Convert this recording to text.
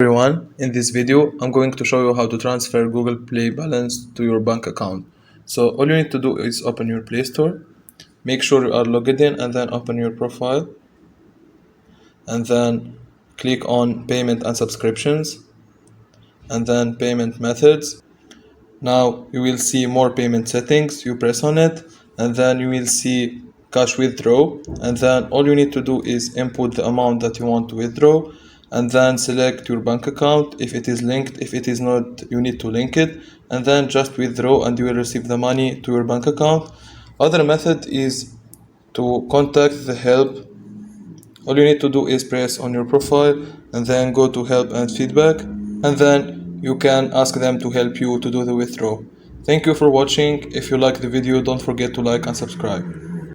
Everyone, in this video I'm going to show you how to transfer Google Play balance to your bank account. So all you need to do is open your Play Store, make sure you are logged in, and then open your profile, and then click on payment and subscriptions, and then payment methods. Now you will see more payment settings. You press on it, and then you will see cash withdraw, and then all you need to do is input the amount that you want to withdraw, and then select your bank account if it is linked. If it is not, you need to link it, and then just withdraw and you will receive the money to your bank account. Other method is to contact the help. All you need to do is press on your profile and then go to help and feedback, and then you can ask them to help you to do the withdrawal. Thank you for watching. If you like the video, don't forget to like and subscribe.